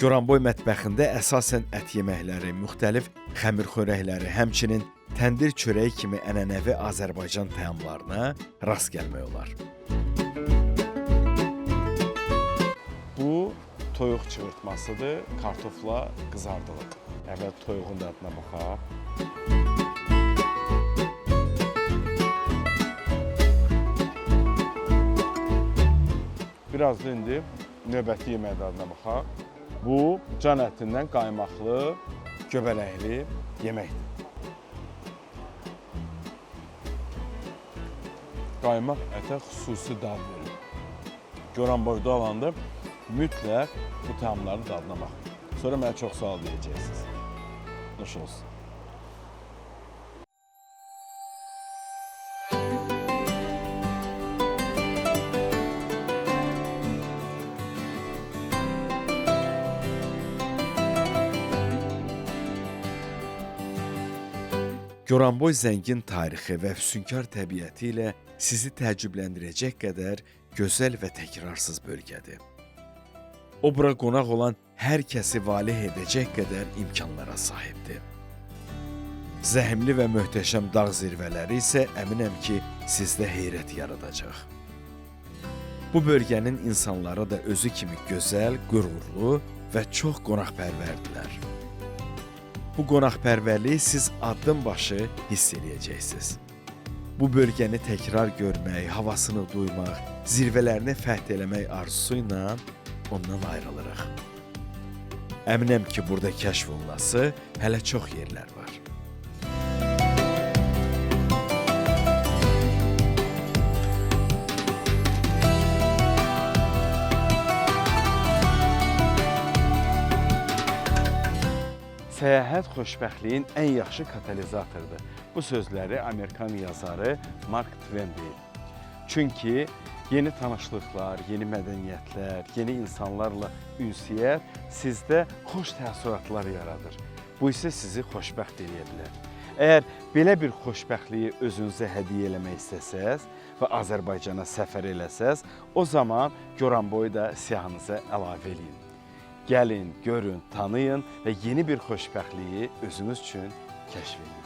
Goranboy mətbəxində əsasən ət yeməkləri, müxtəlif xəmir xörəkləri, həmçinin təndir çörəyi kimi ənənəvi Azərbaycan təamlarına rast gəlmək olar. Bu toyuq çığırtmasıdır, kartofla qızardılıb. Əvvəl toyuğun dadına baxaq. Biraz da indi növbəti yemək dadına baxaq. Bu can ətindən qaymaqlı, göbələkli yeməkdir. Qaymaq ətə xüsusi dad verir. Goranboyda alanda mütləq bu təamların dadına baxın. Sonra mənə çox sağ ol deyəcəksiniz. Nuş olsun. Goranboy zəngin tarixi və füsunkar təbiəti ilə sizi təəccübləndirəcək qədər gözəl və təkrarsız bölgədir. O bura qonaq olan hər kəsi valeh edəcək qədər imkanlara sahibdir. Zəhmli və möhtəşəm dağ zirvələri isə əminəm ki, sizdə heyrət yaradacaq. Bu bölgənin insanları da özü kimi gözəl, qürurlu və çox qonaqpərvərdirlər. Bu qonaqpərvərliyi siz addım başı hiss eləyəcəksiniz. Bu bölgəni təkrar görmək, havasını duymaq, zirvələrini fəth eləmək arzusu ilə ondan ayrılırıq. Əminəm ki, burada kəşf olunası hələ çox yerlər var. Səyahət xoşbəxtliyin ən yaxşı katalizatorudur. Bu sözləri Amerikan yazarı Mark Twain deyir. Çünki yeni tanışlıqlar, yeni mədəniyyətlər, yeni insanlarla ünsiyyət sizdə xoş təəssüratlar yaradır. Bu isə sizi xoşbəxt edə bilər. Əgər belə bir xoşbəxtliyi özünüzə hədiyyə eləmək istəsəz və Azərbaycana səfər eləsəz, o zaman Goranboyu da siyahınıza əlavə eləyin. Gəlin, görün, tanıyın və yeni bir xoşbəxtliyi özünüz üçün kəşf edin.